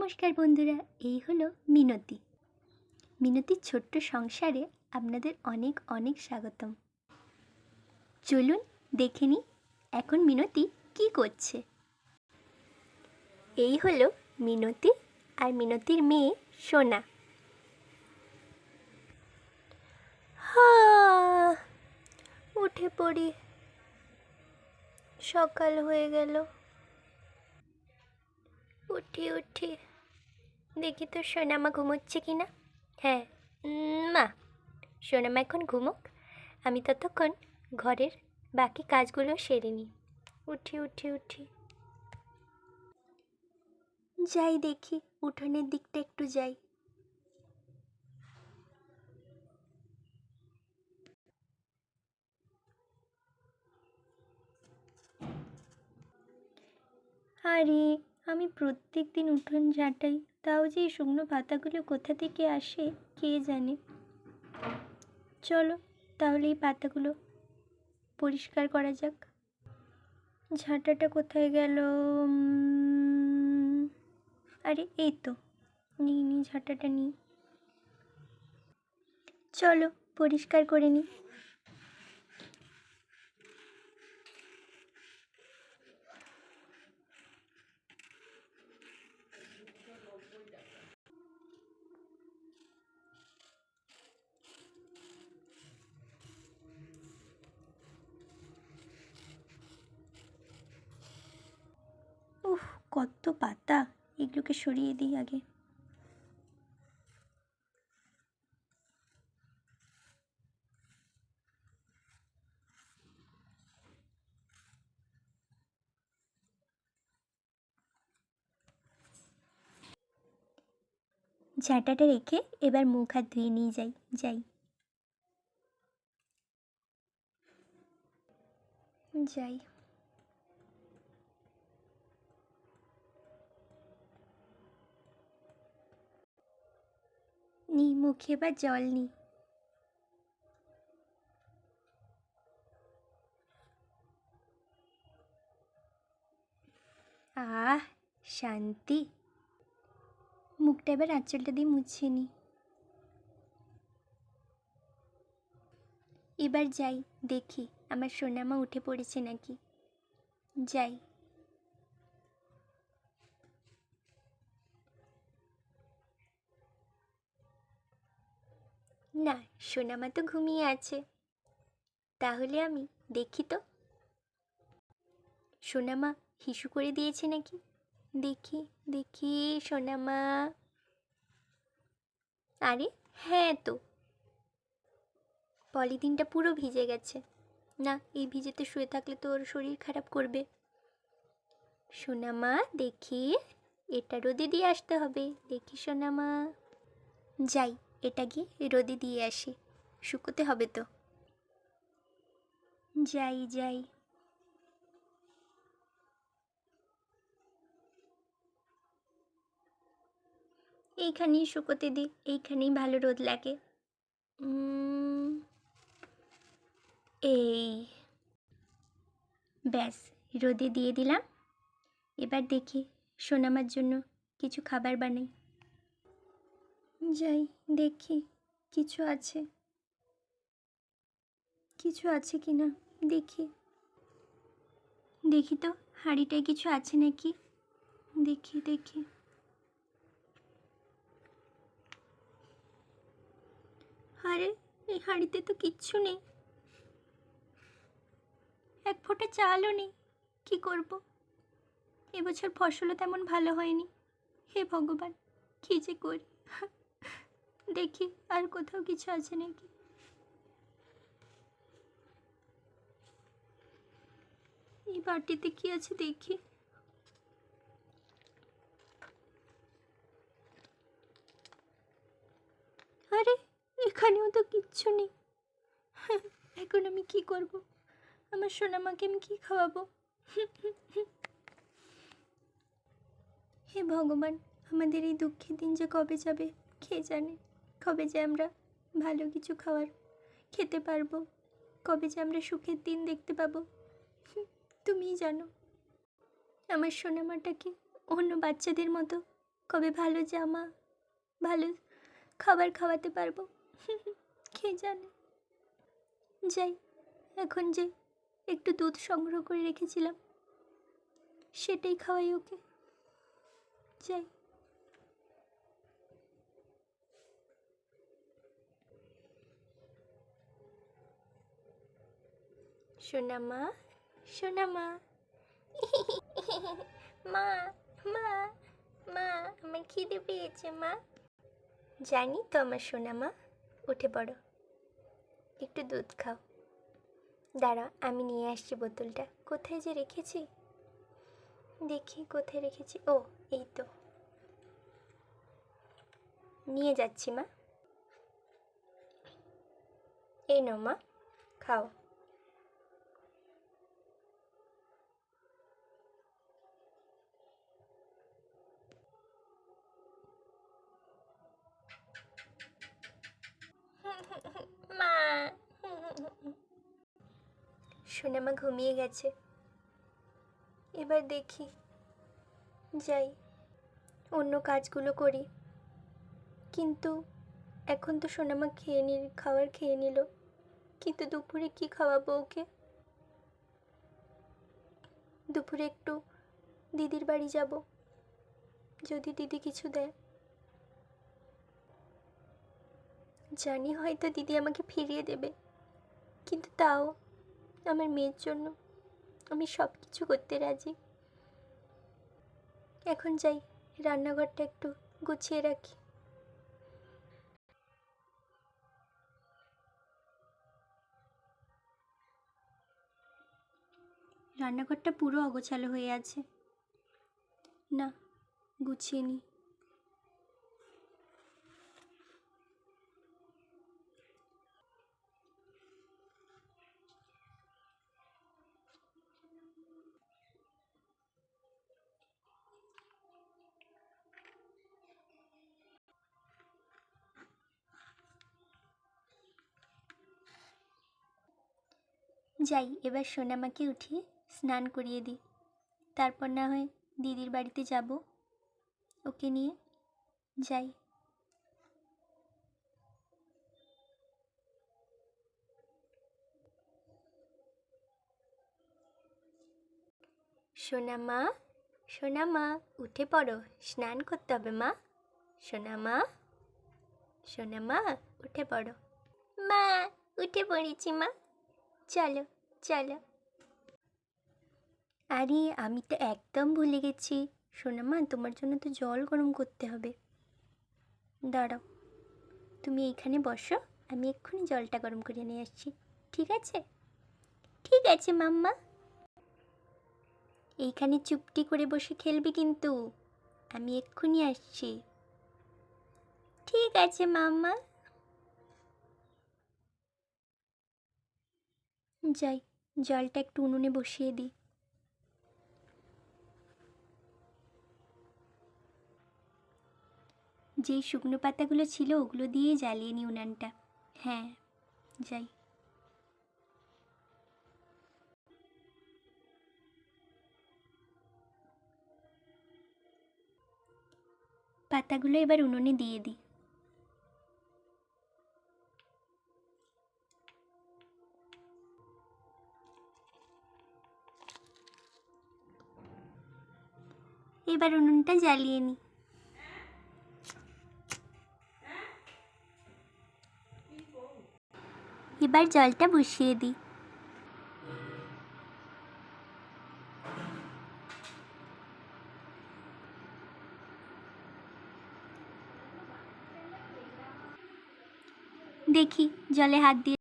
নমস্কার বন্ধুরা, এই হলো মিনতি। মিনতির ছোট্ট সংসারে আপনাদের অনেক অনেক স্বাগতম। চলুন দেখে নিই এখন মিনতি কি করছে। এই হলো মিনতি আর মিনতির মেয়ে সোনা। উঠে পড়ি, সকাল হয়ে গেল। উঠি উঠি দেখি তো সোনামা ঘুমোচ্ছে কিনা। হ্যাঁ মা, সোনামা এখন ঘুমোক, আমি ততক্ষণ ঘরের বাকি কাজগুলো সেরে নিই। উঠি উঠি উঠি যাই দেখি, উঠোনের দিকটা একটু যাই। আরে আমি প্রত্যেক দিন উঠোন ঝাঁটাই, তাও যে এই শুকনো পাতাগুলো কোথা থেকে আসে কে জানে। চলো তাহলে এই পাতাগুলো পরিষ্কার করা যাক। ঝাঁটাটা কোথায় গেল? আরে এই তো, নিই ঝাঁটাটা নিই। চলো পরিষ্কার করে নিই। উফ, কত পাতা, এগুলোকে সরিয়ে দিই আগে। ঝাঁটাটা রেখে এবার মুখ হাত ধুয়ে নিয়ে যাই। মুখে এবার জল নিই। আহ, শান্তি। মুখটা এবার আঁচলটা দিয়ে মুছিয়ে নিই। এবার যাই দেখি আমার সোনামা উঠে পড়েছে নাকি। যাই। না, সোনামা তো ঘুমিয়ে আছে। তাহলে আমি দেখি তো সোনামা হিসু করে দিয়েছে নাকি। দেখি দেখি সোনামা। আরে হ্যাঁ তো, পলিথিনটা পুরো ভিজে গেছে। না, এই ভিজেতে শুয়ে থাকলে তো ওর শরীর খারাপ করবে। সোনামা দেখি, এটা রোদে দিয়ে আসতে হবে। দেখি সোনামা, যাই এটা গিয়ে রোদে দিয়ে আসি, শুকোতে হবে তো। যাই। এইখানেই শুকোতে দিই, এইখানেই ভালো রোদ লাগে। এই ব্যাস, রোদে দিয়ে দিলাম। এবার দেখি সোনামার জন্য কিছু খাবার বানাই। যাই দেখি কিছু আছে কি না। দেখি তো হাঁড়িটায় কিছু আছে নাকি। দেখি। আরে এই হাঁড়িতে তো কিচ্ছু নেই, এক ফোঁটা চালও নেই। কি করব? এবছর ফসলও তেমন ভালো হয়নি। হে ভগবান, কি যে করি। দেখি আর কোথাও কিছু আছে নাকি। এই বাটিতে কি আছে দেখি। আরে এখানেও তো কিচ্ছু নেই। এখন আমি কি করব? আমার সোনামাকে আমি কি খাওয়াবো? হে ভগবান, আমাদের এই দুঃখের দিন যে কবে যাবে কে জানে। কবে যে আমরা ভালো কিছু খেতে পারবো, কবে যে আমরা সুখের দিন দেখতে পাবো তুমিই জানো। আমার সোনামাটাকে অন্য বাচ্চাদের মতো কবে ভালো জামা, ভালো খাবার খাওয়াতে পারবো কে জানে। যাই, এখন যে একটু দুধ সংগ্রহ করে রেখেছিলাম সেটাই খাওয়াই ওকে। যাই। সোনা মা, সোনা মা মা, মা, মা, আমার খিদে পেয়েছে মা। জানি তো আমার সোনা মা, উঠে পড়ো, একটু দুধ খাও। দাঁড়াও, আমি নিয়ে আসছি বোতলটা। কোথায় যে রেখেছি, দেখি কোথায় রেখেছি। ও, এই তো, নিয়ে যাচ্ছি মা। এই নাও মা, খাও। মা, সোনামা ঘুমিয়ে গেছে। এবার দেখি, যাই, অন্য কাজগুলো করি। কিন্তু এখন তো সোনামা খাবার খেয়ে নিল, কিন্তু দুপুরে কি খাওয়াবো ওকে? দুপুরে একটু দিদির বাড়ি যাব, যদি দিদি কিছু দেয়। জানি হয়তো দিদি আমাকে ফিরিয়ে দেবে, কিন্তু তাও আমার মেয়ের জন্য আমি সব কিছু করতে রাজি। এখন যাই, রান্নাঘরটা একটু গুছিয়ে রাখি। রান্নাঘরটা পুরো অগোছালো হয়ে আছে, না গুছিয়ে নিই। যাই, এবার সোনামাকে উঠিয়ে স্নান করিয়ে দিই, তারপর না হয় দিদির বাড়িতে যাব ওকে নিয়ে। যাই। সোনামা, সোনামা, উঠে পড়ো, স্নান করতে হবে মা। সোনামা, সোনামা, উঠে পড়ো। মা, উঠে পড়েছি মা, চলো চলো। আরে আমি তো একদম ভুলে গেছি, সোনামা তোমার জন্য তো জল গরম করতে হবে। দাঁড়াও, তুমি এইখানে বসো, আমি এক্ষুনি জলটা গরম করে নিয়ে আসছি, ঠিক আছে? ঠিক আছে মাম্মা। এইখানে চুপটি করে বসে খেলবি কিন্তু, আমি এক্ষুনি আসছি। ঠিক আছে মাম্মা। যাই, জলটা একটু উনুনে বসিয়ে দিই। যেই শুকনো পাতাগুলো ছিল ওগুলো দিয়েই জ্বালিয়ে নিই উনানটা। হ্যাঁ, যাই। পাতাগুলো এবার উনুনে দিয়ে দিই। এবার উনুনটা জ্বালিয়ে নিই। এবার জলটা বসিয়ে দিই। দেখি জলে হাত দিয়ে